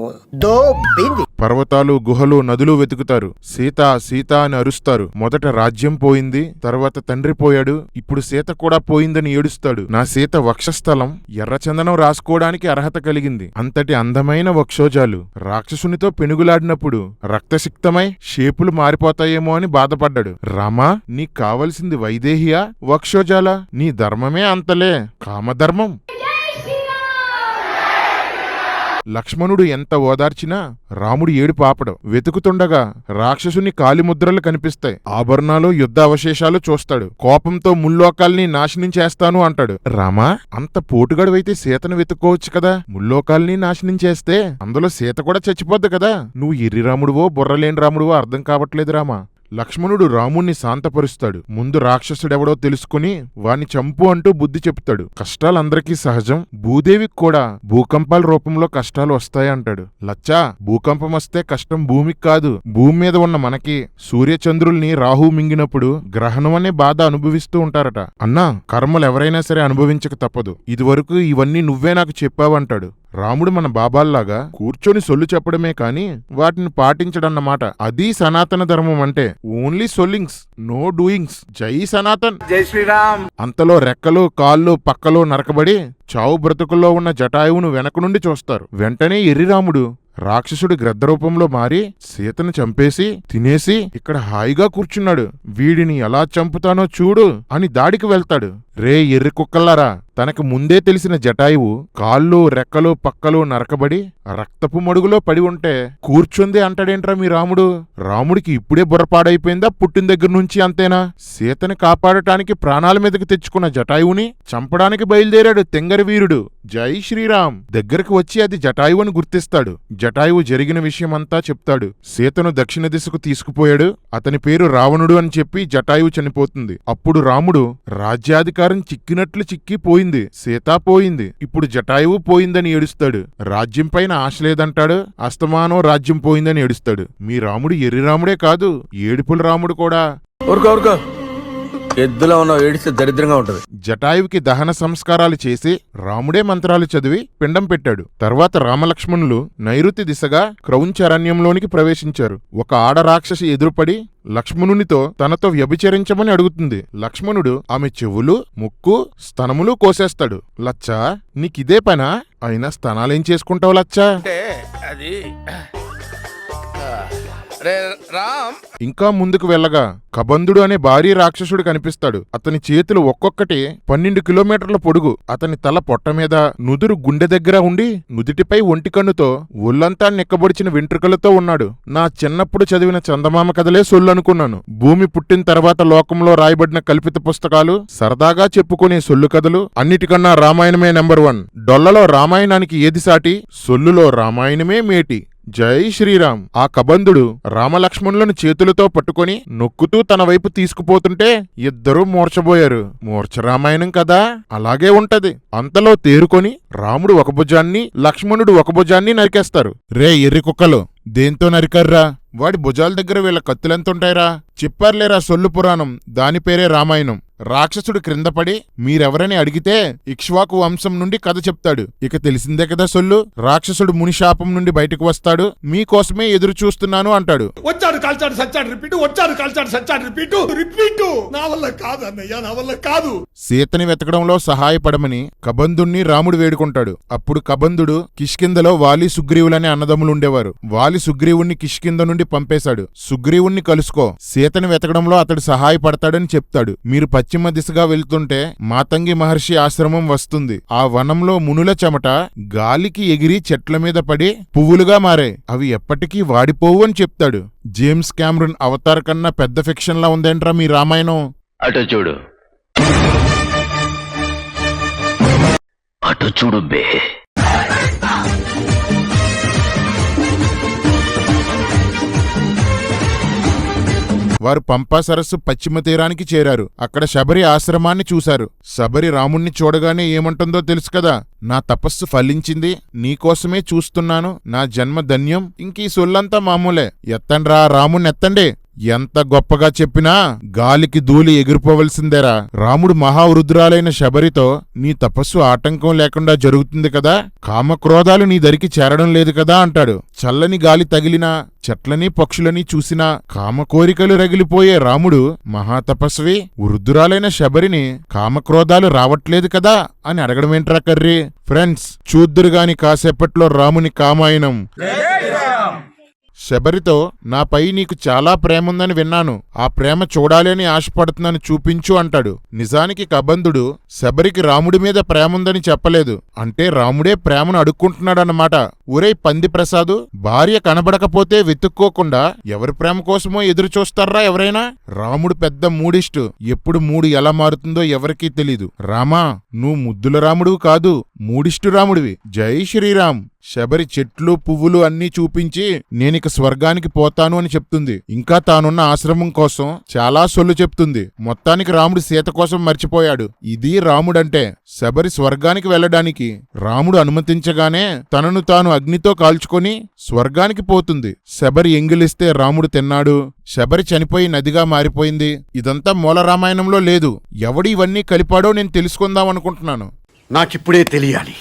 [SPEAKER 11] దోబింది.
[SPEAKER 1] పర్వతాలు, గుహలు, నదులు వెతుకుతారు. సీత సీత అని అరుస్తారు. మొదట రాజ్యం పోయింది, తర్వాత తండ్రి పోయాడు, ఇప్పుడు సీత కూడా పోయిందని ఏడుస్తాడు. నా సీత వక్షస్థలం ఎర్రచందనం రాసుకోవడానికి అర్హత కలిగింది. అంతటి అందమైన వక్షోజాలు రాక్షసునితో పెనుగులాడినప్పుడు రక్తసిక్తమై షేపులు మారిపోతాయేమో అని బాధపడ్డాడు. రామా, నీకు కావలసింది వైదేహియా వక్షోజాలా? నీ ధర్మమే అంతలే, కామధర్మం. లక్ష్మణుడు ఎంత ఓదార్చినా రాముడు ఏడు పాపడు. వెతుకుతుండగా రాక్షసుని కాలిముద్రలు కనిపిస్తాయి. ఆభరణాలు, యుద్ధ అవశేషాలు చూస్తాడు. కోపంతో ముల్లోకాల్ని నాశనం చేస్తాను అంటాడు. రామా, అంత పోటుగాడువైతే సీతను వెతుక్కోవచ్చు కదా. ముల్లోకాల్ని నాశనం చేస్తే అందులో సీత కూడా చచ్చిపోద్ది కదా. నువ్వు ఎర్రి రాముడువో బుర్రలేని రాముడువో అర్థం కావట్లేదు రామా. లక్ష్మణుడు రాముణ్ణి శాంతపరుస్తాడు. ముందు రాక్షసుడెవడో తెలుసుకుని వాణ్ణి చంపు అంటూ బుద్ధి చెప్తాడు. కష్టాలందరికీ సహజం, భూదేవికి కూడా భూకంపాల రూపంలో కష్టాలు వస్తాయంటాడు. లచ్చా, భూకంపం వస్తే కష్టం భూమికి కాదు, భూమి మీద ఉన్న మనకి. సూర్యచంద్రుల్ని రాహు మింగినప్పుడు గ్రహణం అనే బాధ అనుభవిస్తూ ఉంటారట. అన్నా, కర్మలు ఎవరైనా సరే అనుభవించక తప్పదు. ఇదివరకు ఇవన్నీ నువ్వే నాకు చెప్పావంటాడు. రాముడు మన బాబాల్లాగా కూర్చొని సొల్లు చెప్పడమే కాని వాటిని పాటించడన్నమాట. అది సనాతన ధర్మం అంటే. ఓన్లీ సొల్లింగ్స్, నో డూయింగ్స్. జై సనాతన్.
[SPEAKER 5] జై శ్రీరామ్.
[SPEAKER 1] అంతలో రెక్కలు, కాళ్ళు, పక్కలు నరకబడి చావు బ్రతుకుల్లో ఉన్న జటాయువును వెనక నుండి చూస్తారు. వెంటనే ఎర్రిరాముడు రాక్షసుడి గ్రద్దరూపంలో మారి సీతను చంపేసి తినేసి ఇక్కడ హాయిగా కూర్చున్నాడు. వీడిని ఎలా చంపుతానో చూడు అని దాడికి వెళ్తాడు. రే ఎర్రి కుక్కల్లారా, తనకు ముందే తెలిసిన జటాయువు కాళ్ళు రెక్కలు పక్కలు నరకబడి రక్తపు మడుగులో పడి ఉంటే కూర్చుంది అంటాడేంట్రా మీ రాముడు? రాముడికి ఇప్పుడే బుర్రపాడైపోయిందా? పుట్టిన దగ్గర నుంచి అంతేనా? సీతని కాపాడటానికి ప్రాణాల మీదకి తెచ్చుకున్న జటాయువుని చంపడానికి బయలుదేరాడు తెంగరి వీరుడు. జై శ్రీరామ్. దగ్గరకు వచ్చి అది జటాయువుని గుర్తిస్తాడు. జటాయువు జరిగిన విషయమంతా చెప్తాడు. సీతను దక్షిణ దిశకు తీసుకుపోయాడు. అతని పేరు రావణుడు అని చెప్పి జటాయువు చనిపోతుంది. అప్పుడు రాముడు రాజ్యాధికారం చిక్కినట్లు చిక్కి పోయింది, సీత పోయింది, ఇప్పుడు జటాయువు పోయిందని ఏడుస్తాడు. రాజ్యం పైన ఆశ లేదంటాడు. అస్తమానం రాజ్యం పోయిందని ఏడుస్తాడు. మీ రాముడు ఎర్రి రాముడే కాదు, ఏడుపుల రాముడు కూడా.
[SPEAKER 4] ఊరుకో ఎద్దులో ఉన్న ఏడిస్తే దరిద్రంగా ఉంటది.
[SPEAKER 1] జటాయువుకి దహన సంస్కారాలు చేసి రాముడే మంత్రాలు చదివి పిండం పెట్టాడు. తర్వాత రామలక్ష్మణులు నైరుతి దిశగా క్రౌంచారణ్యంలోనికి ప్రవేశించారు. ఒక ఆడ రాక్షసి ఎదురుపడి లక్ష్మణునితో తనతో వ్యభిచరించమని అడుగుతుంది. లక్ష్మణుడు ఆమె చెవులు, ముక్కు, స్తనములు కోసేస్తాడు. లచ్చా, నీకిదే పనా? అయినా స్తనాలేం చేసుకుంటావు లచ్చా? ఇంకా ముందుకు వెళ్ళగా కబంధుడు అనే భారీ రాక్షసుడు కనిపిస్తాడు. అతని చేతులు ఒక్కొక్కటి 12 కిలోమీటర్ల పొడుగు. అతని తల పొట్ట మీద, నుదురు గుండె దగ్గర ఉండి నుదిటిపై ఒంటి కన్నుతో ఒళ్ళంతా నిక్కబొడిచిన వెంట్రుకలతో ఉన్నాడు. నా చిన్నప్పుడు చదివిన చందమామ కథలే సొల్లనుకున్నాను. భూమి పుట్టిన తర్వాత లోకంలో రాయబడిన కల్పిత పుస్తకాలు, సరదాగా చెప్పుకునే సొల్లు కథలు అన్నిటికన్నా రామాయణమే నెంబర్ 1. డొల్లలో రామాయణానికి ఏది సాటి? సొల్లులో రామాయణమే మేటి. జై శ్రీరామ్. ఆ కబంధుడు రామలక్ష్మణులను చేతులతో పట్టుకొని నొక్కుతూ తన వైపు తీసుకుపోతుంటే ఇద్దరూ మూర్చబోయారు. మూర్ఛ రామాయణం కదా, అలాగే ఉంటది. అంతలో తేరుకొని రాముడు ఒక భుజాన్ని, లక్ష్మణుడు ఒక భుజాన్ని నరికేస్తారు. రే ఎర్రి కుక్కలు, దేంతో నరికర్రా? వాడి భుజాల దగ్గర వీళ్ళ కత్తులెంతుంటాయిరా? చెప్పారులేరా సొల్లు పురాణం, దాని పేరే రామాయణం. రాక్షసుడు క్రిందపడి మీరెవరని అడిగితే ఇక్ష్వాకు వంశం నుండి కథ చెప్తాడు. ఇక తెలిసిందే కదా సొల్లు. రాక్షసుడు మునిశాపం నుండి బయటకు వస్తాడు. మీకోసమే ఎదురు చూస్తున్నాను అంటాడు.
[SPEAKER 7] వచ్చాడు కాల్చాడు సచ్చాడు రిపీటు, వచ్చాడు కాల్చాడు సచ్చాడు రిపీటు. నా వల్ల కాదు అన్నయ్య, నా వల్ల కాదు.
[SPEAKER 1] సీతని వెతకడంలో సహాయపడమని కబంధుణ్ణి రాముడు వేడుకుంటాడు. అప్పుడు కబంధుడు కిష్కిందలో వాలి సుగ్రీవులనే అన్నదమ్ములుండేవారు. వాలి సుగ్రీవుణ్ణి కిష్కింద నుండి పంపేశాడు. సుగ్రీవుణ్ణి కలుసుకో, సీతని వెతకడంలో అతడు సహాయపడతాడని చెప్తాడు. మీరు పశ్చిమ దిశగా వెళ్తుంటే మాతంగి మహర్షి ఆశ్రమం వస్తుంది. ఆ వనంలో మునుల చెమట గాలికి ఎగిరి చెట్ల మీద పడి పువ్వులుగా మారాయి. అవి ఎప్పటికీ వాడిపోవు అని చెప్తాడు. జేమ్స్ క్యామరూన్ అవతార్ కన్నా పెద్ద ఫిక్షన్ లా ఉందేంట్రా మీ రామాయణం?
[SPEAKER 8] అటు చూడు, అటు చూడు బే.
[SPEAKER 1] వారు పంపా సరస్సు పశ్చిమ తీరానికి చేరారు. అక్కడ శబరి ఆశ్రమాన్ని చూశారు. శబరి రాముణ్ణి చూడగానే ఏమంటుందో తెలుసు కదా? నా తపస్సు ఫలించింది, నీకోసమే చూస్తున్నాను, నా జన్మ ధన్యం, ఇంకీ సొల్లంతా మామూలే. ఎత్తండ్రా రాముణ్ణి ఎత్తండి. ఎంత గొప్పగా చెప్పినా గాలికి ధూళి ఎగిరిపోవలసిందేరా. రాముడు మహావృద్ధురాలైన శబరితో నీ తపస్సు ఆటంకం లేకుండా జరుగుతుంది కదా, కామక్రోధాలు నీ దరికి చేరడం లేదు కదా అంటాడు. చల్లని గాలి తగిలినా, చెట్లని పక్షులని చూసినా కామకోరికలు రగిలిపోయే రాముడు మహాతపస్వి వృద్ధురాలైన శబరిని కామక్రోధాలు రావట్లేదు కదా అని అడగడమేంట్రా కర్రీ? ఫ్రెండ్స్, చూద్దురుగాని కాసేపట్లో రాముని కామాయణం. శబరితో నాపై నీకు చాలా ప్రేముందని విన్నాను, ఆ ప్రేమ చూడాలి అని ఆశపడుతున్నాను, చూపించు అంటాడు. నిజానికి కబంధుడు శబరికి రాముడి మీద ప్రేముందని చెప్పలేదు. అంటే రాముడే ప్రేమను అడుక్కుంటున్నాడన్నమాట. ఒరేయ్ పంది ప్రసాదు, భార్య కనబడకపోతే వెతుక్కోకుండా ఎవరి ప్రేమ కోసమో ఎదురు చూస్తారా ఎవరైనా? రాముడు పెద్ద మూడిస్టు. ఎప్పుడు మూడు ఎలా మారుతుందో ఎవరికీ తెలీదు. రామా, నువ్వు ముద్దుల రాముడు కాదు, మూడిస్టు రాముడివి. జై శ్రీరామ్. శబరి చెట్లు పువ్వులు అన్నీ చూపించి నేనిక స్వర్గానికి పోతాను అని చెప్తుంది. ఇంకా తానున్న ఆశ్రమం కోసం చాలా సొల్లు చెప్తుంది. మొత్తానికి రాముడు సీత కోసం మర్చిపోయాడు. ఇది రాముడంటే. శబరి స్వర్గానికి వెళ్లడానికి రాముడు అనుమతించగానే తనను తాను అగ్నితో కాల్చుకొని స్వర్గానికి పోతుంది. శబరి ఎంగిలిస్తే రాముడు తిన్నాడు. శబరి చనిపోయి నదిగా మారిపోయింది. ఇదంతా మూల రామాయణంలో లేదు. ఎవడు ఇవన్నీ కలిపాడో నేను తెలుసుకుందామనుకుంటున్నాను.
[SPEAKER 11] నాకిప్పుడే తెలియాలి.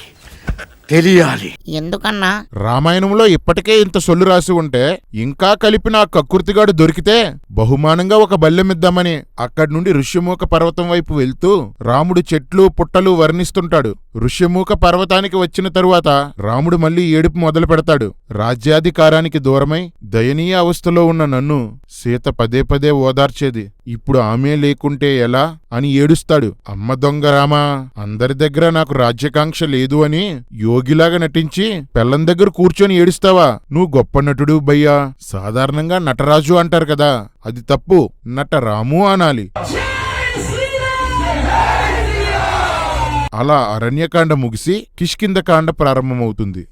[SPEAKER 2] ఎందుకన్నా?
[SPEAKER 1] రామాయణంలో ఇప్పటికే ఇంత సొల్లు రాసి ఉంటే ఇంకా కలిపిన ఆ కక్కుర్తిగాడు దొరికితే బహుమానంగా ఒక బల్లెమిద్దామని అక్కడి నుండి ఋష్యమూక పర్వతం వైపు వెళ్తూ రాముడు చెట్లు పుట్టలు వర్ణిస్తుంటాడు. ఋష్యమూక పర్వతానికి వచ్చిన తరువాత రాముడు మళ్ళీ ఏడుపు మొదలు పెడతాడు. రాజ్యాధికారానికి దూరమై దయనీయ అవస్థలో ఉన్న నన్ను సీత పదే పదే ఓదార్చేది. ఇప్పుడు ఆమె లేకుంటే ఎలా అని ఏడుస్తాడు. అమ్మ దొంగ రామా, అందరి దగ్గర నాకు రాజ్యకాంక్ష లేదు అని యోగిలాగా నటించి పెళ్ళం దగ్గర కూర్చొని ఏడుస్తావా? నువ్వు గొప్ప నటుడు భయ్యా. సాధారణంగా నటరాజు అంటారు కదా, అది తప్పు. నటరాము అనాలి. అలా అరణ్యకాండ ముగిసి కిష్కింధకాండ ప్రారంభమవుతుంది.